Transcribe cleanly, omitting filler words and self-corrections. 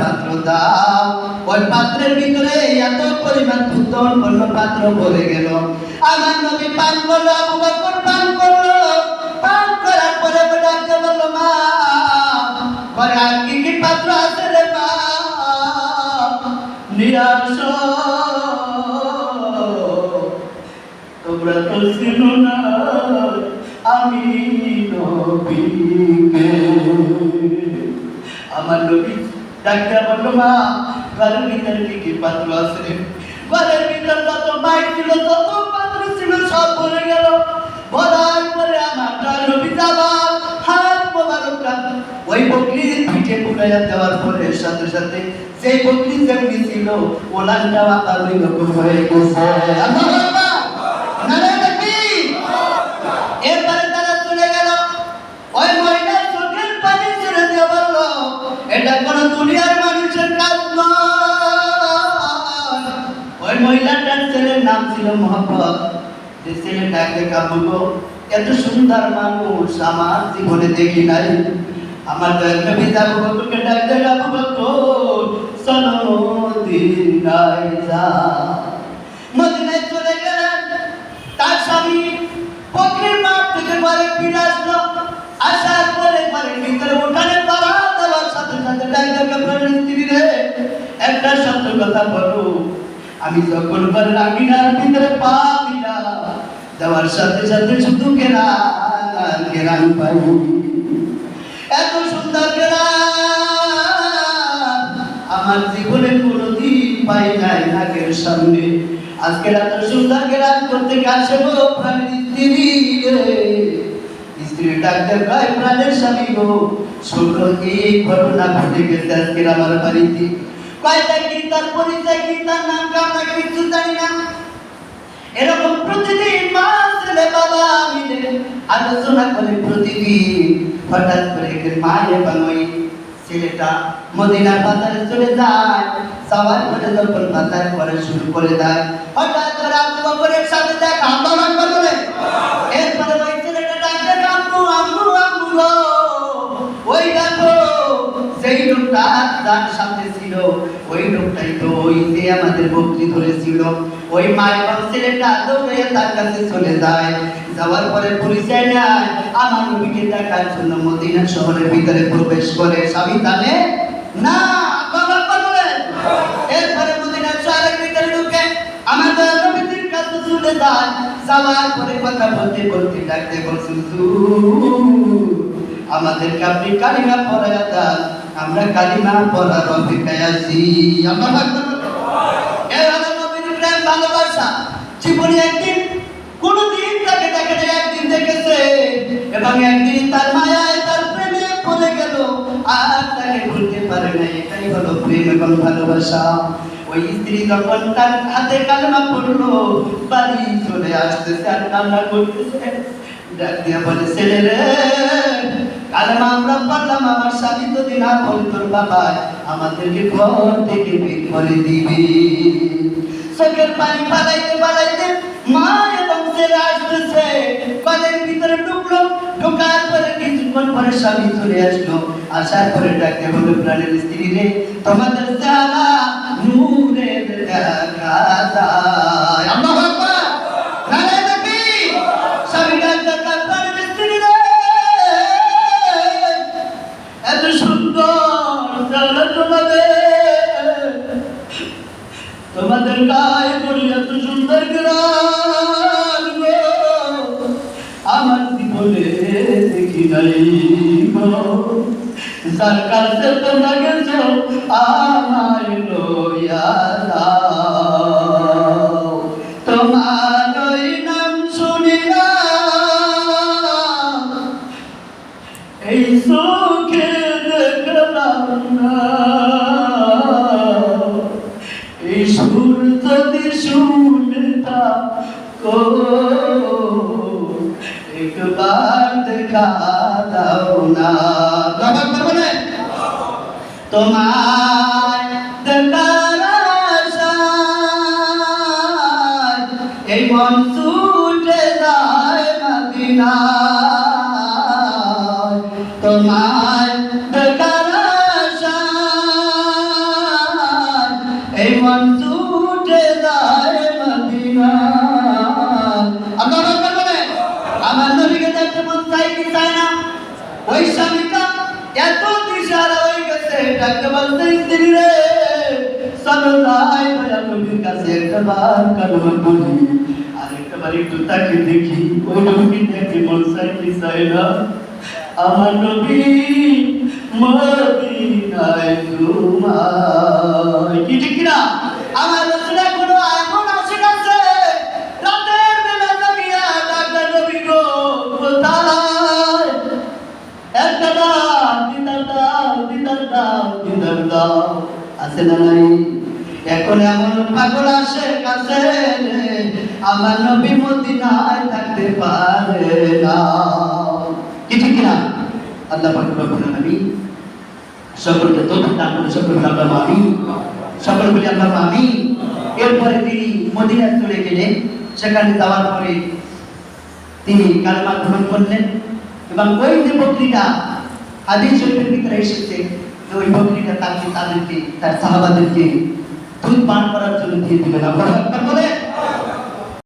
পাত্র দাও। ওই পাত্রের ভিতরে এত পরিমাণ উত্তম অন্য পাত্র ভরে গেল। আমার নবী পান করলো, আবু বকর পান করলো। পান করার পরে ডাকতে বলল, মা ঘরে আর কি কি পাত্র আছে রে মা, নিয়ে আসো। তোমরা তো চিনো না আমি নবীকে। আমার নবী ডাকতে বলল, মা ঘরের ভিতরে কি কি পাত্র আছে? ঘরের ভিতর যত মাইক ছিল, যত পাত্র ছিল সব ভরে গেল। ভরার পরে আমার নবী যাবার হাত মোবারকটা ওই বকরির পিঠে পুরাইয়া দেওয়ার পরে সাথে সাথে সেই বকরি যেমনি ছিল ওলানটাও আবার ওই রকম হয়ে গেছে। এরপরে তারা চলে গেল। ওই মহিলার চোখের পানি ছেড়ে দিয়ে বলল, এটা কোন দুনিয়ার মানুষের কাজ নয়। ওই মহিলাটার ছেলের নাম ছিল মোহাম্মদ। যে ছেলেটাকে কাবুলো, এত সুন্দর মানুষ আমার জীবনে দেখি নাই। আমার নবী আবু বকরকে ডাকতে, আবু বকর চলো মদিনায় যা। মদিনায় চলে গেলেন। তার স্বামী বকরির মাঠ থেকে ঘরে ফিরে আসলো। আসার পরে ঘরের ভিতরে উঠানে পাড়া দেওয়ার সাথে সাথে ডাক্তারকে বললেন, স্ত্রী রে একটা সত্য কথা বলো, আমি যখন ঘরের আঙিনার ভিতরে পা দিলাম দেওয়ার সাথে সাথে শুধু ঘেরান পাই। এত সুন্দর ঘেরান আমার জীবনে কোনোদিন পাই নাই নাকের সামনে। আজকে এত সুন্দর ঘেরান করতে কাছে বলো প্রাণের স্ত্রী রে। স্ত্রী ডাক্তার কয়, প্রাণের স্বামী গো শোনো, এই ঘটনা ঘটে গেছে আজকের আমার বাড়িতে। কয়টা কি তার পরিচয় কি তার নাম আমরা কিছু জানি না। এরকম প্রতিদিন মা ছেলে বাবা মিলে আলোচনা করে প্রতিদিন। হঠাৎ করে মা এবং ওই ছেলেটা মদিনার বাজারে চলে যায়। যাওয়ার পরে যখন বাজার করা শুরু করে দেয়, হঠাৎ করে আবু বকরের সাথে দেখা আল্লাহু আকবার বলে। এরপরে ওই ছেলেটা ডাকে, আম্মু আম্মু আম্মু গো, ওই দেখো সেই লোকটা যার সাথে ছিল ওই লোকটাই তো ওই যে আমাদের বকরি ধরেছিল। ওই মা এবং ছেলেটা দৌড়ে তার কাছে চলে যায়। যাওয়ার পরে পরিচয় নেয়, আমার নবীকে দেখার জন্য মদিনা শহরের ভিতরে প্রবেশ করে। স্বামী জানে না। এরপরে মদিনা শহরের ভিতরে ঢুকে আমাদের নবীর কাছে চলে যায়। যাওয়ার পরে কথা বলতে বলতে ডাকতে বলছেন, আমাদেরকে আপনি কালিমা পড়ায়া দেন, আমরা কালিমা পড়ার অপেক্ষায় আছি। ভালোবাসা জীবনে একদিন কোনদিন তাকে দেখে নাই, একদিন দেখেছে এবং একদিন তার মায়ায় তার প্রেমে পড়ে গেল, আর তাকে ভুলতে পারে না। এটাই হলো প্রেম এবং ভালোবাসা। ওই স্ত্রী যখন তার হাতে কালেমা পড়লো, বাড়ি চলে আসতেছে আর কান্না করতেছে। ডাক দিয়া বলে, ছেলে রে কালেমা আমরা পড়লাম, আমার স্বামী যদি না বলে তোর বাবা আমাদেরকে ঘর থেকে বের করে দিবে। চোখের পানি পালাইতে পালাইতে মা এবং ছেলে আসতেছে। ঘরের ভিতরে ঢুকলো। ঢোকার পরে কিছুক্ষণ পরে স্বামী চলে আসলো। আসার পরে ডাকতে বলল, প্রাণের স্ত্রী রে তোমাদের চেহারা নূরের দেখা যায়। আল্লাহু আকবার, নারায়ে তাকবীর। স্বামী ডাকতে, প্রাণের স্ত্রী রে এত সুন্দর চেহারা তোমাদের গায়ে পড়ি এত সুন্দর গ্রাম গো, আমার জীবনে দেখি নাই গো। যার কাছে তোমরা গেছো আমায় লইয়া যাও, তোমার ওই নাম শুনিয়া এই চোখে দেখলাম না। এই সুর যদি শুনতাম গো, একবার দেখা দাও না। তোমায় দেখার আশায় এই মন ছুটে যায় মদিনায়। তোমায় দেখার আশায় মন ছুটে যায় মদিনা। আল্লাহু আকবার বলে। আমার নবীকে দেখতে মন চাই কি চায় না? ওই স্বামীটা এত দিশারা হয়ে গেছে, ডাকতে বলতে স্ত্রী রে চলো যাই দয়া নবীর কাছে একবার কালমা পড়ি, আর একবার একটু তাকে দেখি। ওই নবীকে দেখতে মন চাই কি চায় না? আমার নবী মদিনায় ঘুমায়। কি ঠিক কিনা? আমার রাসূলের কোনো এমন আশিক আছে রাতের বেলা জাগিয়া ডাকলে নবী গো কোথায়? একটা দাও, দিদার দাও, দিদার দাও, দিদার দাও, আছে না নাই? এখন এমন পাগল আসে কাছে আমার নবী মদিনায় থাকতে পারে না। কি ঠিক কিনা? আল্লাহ পাক রব্বুল আলামিন সকলকে তৌফিক দান করুন। সকলকে আল্লাহু আমিন। সকল বলি আল্লাহু আমিন। এরপরে তিনি মদিনায় চলে গেলেন। সেখানে যাওয়ার পরে তিনি কালেমা গ্রহণ করলেন এবং ওই যে বকরিটা হাদিস শরীফের ভিতরে এসেছে, ওই বকরিটা তাদেরকে তার সাহাবাদেরকে দুধ পান করার জন্য দিয়ে দিবেন। আল্লাহু আকবার বলে।